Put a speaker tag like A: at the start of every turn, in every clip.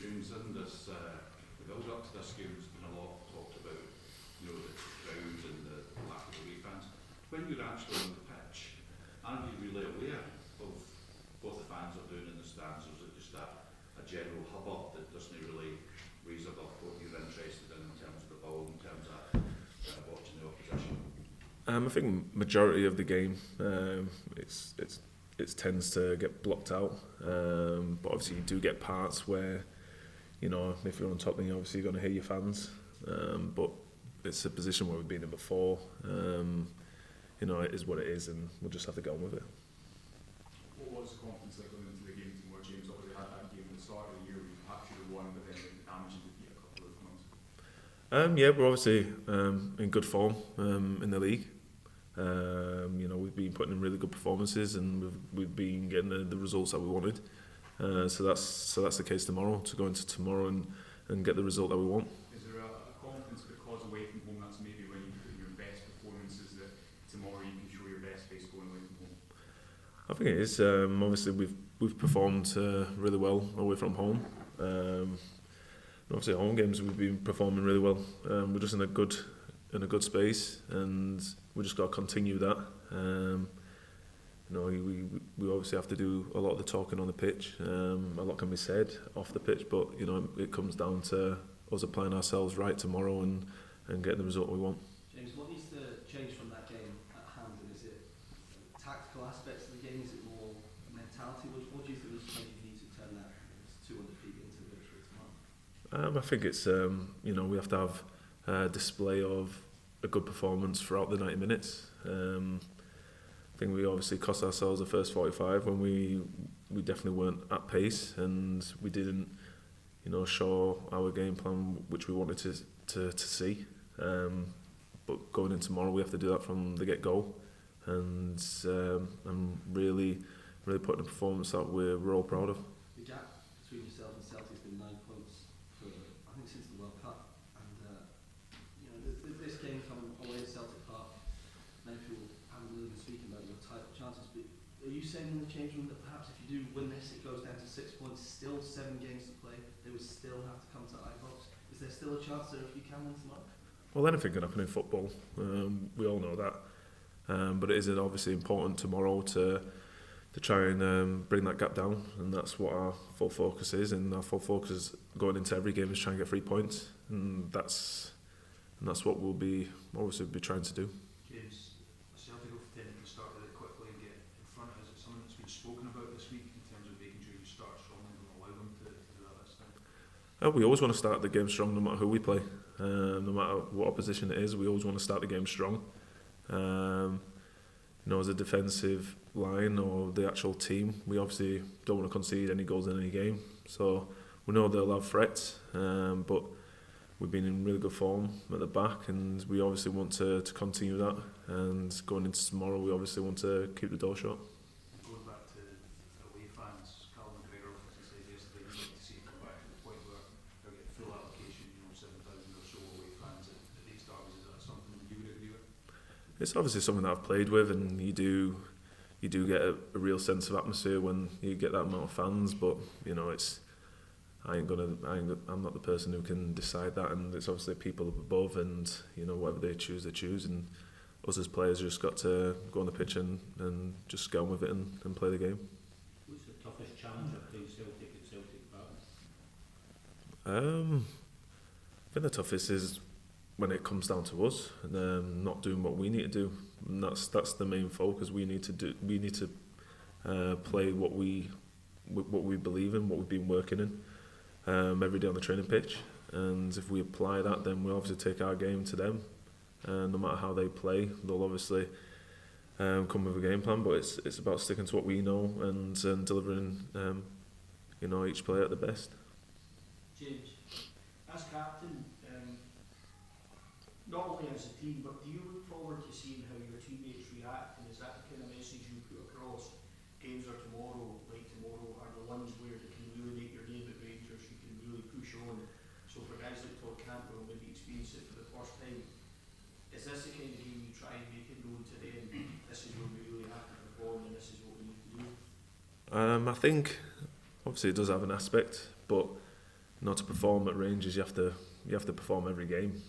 A: James, in this, the build up to this game has been a lot talked about, the crowd and the lack of away fans. When you're actually on the pitch, are you really aware of what the fans are doing in the stands, or is it just a general hubbub that doesn't really raise above what you're interested in terms of the ball, in terms of watching the opposition?
B: I think majority of the game, it tends to get blocked out, but obviously you do get parts where, if you're on top, then you're obviously going to hear your fans, but it's a position where we've been in before. It is what it is, and we'll just have to get on with it.
C: What was the confidence like going into the game tomorrow, James? Obviously had that game at the start of the year where you perhaps should have won, but then the damage to defeat a couple of points.
B: We're obviously in good form in the league. We've been putting in really good performances, and we've been getting the results that we wanted. So that's the case tomorrow, to go into tomorrow and get the result that we want.
C: Is there a confidence because away from home, that's maybe when you put your best performances, that tomorrow you can show your best face going away from home?
B: I think it is. Obviously we've performed really well away from home. Obviously at home games we've been performing really well. We're just in a good space, and we just got to continue that. We obviously have to do a lot of the talking on the pitch. A lot can be said off the pitch, but it comes down to us applying ourselves right tomorrow and getting the result we want.
D: James, what needs to change from that game at hand? And is it tactical aspects of the game? Is it more mentality? What do you think is change you need to turn that 200 feet into victory tomorrow?
B: I think it's we have to have a display of a good performance throughout the 90 minutes. I think we obviously cost ourselves the first 45 when we definitely weren't at pace, and we didn't show our game plan which we wanted to see. But going in tomorrow we have to do that from the get-go, and really putting a performance that we're all proud of.
D: The gap between yourself and Celtic has been 9 points for, I think, since the World Cup. And this game coming away at Celtic Park, many people haven't really been speaking about your title chances. But are you saying in the change room that perhaps if you do win this, it goes down to 6 points, still 7 games to play, they would still have to come to Ibrox? Is there still a chance there if you can win tomorrow?
B: Well, anything can happen in football. We all know that. But it is obviously important tomorrow to try and bring that gap down, and that's what our full focus is. And our full focus going into every game is trying to get 3 points, and that's what we'll be trying to do.
E: James, Celtic have tended to start really quickly and get in front. Is it something that's been spoken about this week in terms of making sure you start strong and don't allow them to do that this time?
B: We always want to start the game strong, no matter who we play. No matter what opposition it is, we always want to start the game strong. As a defensive line or the actual team, we obviously don't want to concede any goals in any game. So we know they'll have threats, but we've been in really good form at the back, and we obviously want to continue that. And going into tomorrow, we obviously want to keep the door shut.
E: Going back to away fans, Callum McGregor obviously said yesterday he'd like to see it come back to the point where they'll get full allocation, 7,000 or so away fans at these derbies. Is that something you would agree with?
B: It's obviously something that I've played with, and you do get a real sense of atmosphere when you get that amount of fans. But I'm not the person who can decide that, and it's obviously people up above, and whatever they choose, and us as players just got to go on the pitch and just get on with it and play the game.
F: What's the toughest challenge of playing Celtic at Celtic Park?
B: I think the toughest is when it comes down to us and not doing what we need to do. And that's the main focus. We need to play what we believe in, what we've been working in every day on the training pitch. And if we apply that, then we obviously take our game to them. No matter how they play, they'll obviously come with a game plan. But it's about sticking to what we know and delivering each player at the best.
G: James, as captain, not only as a team, but do you look forward to seeing how your teammates react, and is that the kind of message you put across? Games are tomorrow, are the ones where they can really make your name at Rangers, you can really push on. So for guys like Todd Campbell, maybe experience it for the first time, is this the kind of game you try and make it known to them, this is where we really have to perform and this is what we need to do?
B: I think obviously it does have an aspect, but to perform at Rangers, you have to perform every game.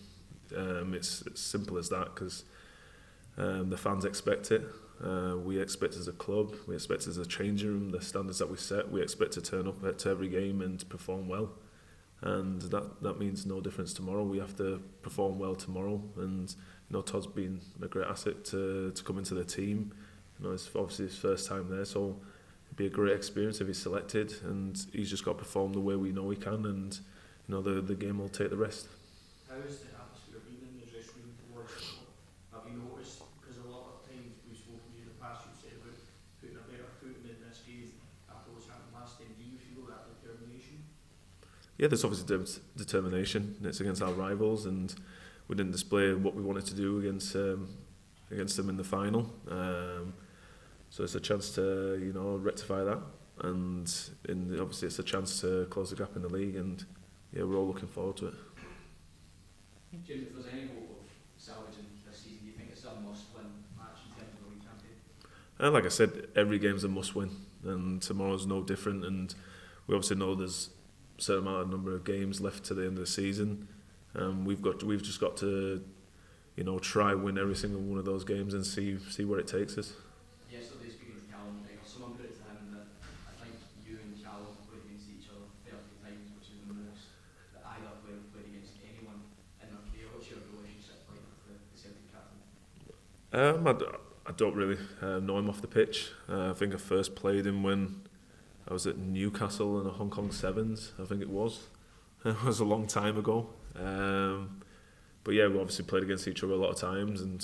B: It's simple as that, because the fans expect it. We expect as a club, we expect as a changing room, the standards that we set, we expect to turn up to every game and perform well. And that means no difference tomorrow. We have to perform well tomorrow. And Todd's been a great asset to come into the team. It's obviously his first time there, so it'd be a great experience if he's selected. And he's just got to perform the way we know he can, and the game will take the rest.
G: How has the atmosphere been in the dressing room towards football? Have you noticed, because a lot of times we've spoken to you in the past, you've said about putting a better foot in this game after what's happened last time. Do you feel that determination?
B: Yeah, there's obviously determination. It's against our rivals, and we didn't display what we wanted to do against them in the final. So it's a chance to rectify that, and obviously it's a chance to close the gap in the league, and we're all looking forward to it.
H: Jim, if there's any hope of salvaging this season, do you think it's a must-win match in terms of the league campaign?
B: Like I said, every game's a must-win, and tomorrow's no different. And we obviously know there's a certain number of games left to the end of the season. We've just got to try win every single one of those games and see where it takes us.
H: Yesterday, speaking to Callum, someone put it to him that I think you and Callum played against each other 30 times, which is the most that either player have played against anyone in their career. What's your relationship like with the Celtic captain?
B: I don't really know him off the pitch. I think I first played him when I was at Newcastle in the Hong Kong Sevens, I think it was. It was a long time ago. But yeah, we obviously played against each other a lot of times, and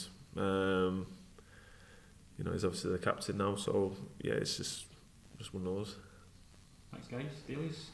B: he's obviously the captain now, so yeah, it's just one of those.
F: Thanks, guys. Dailies.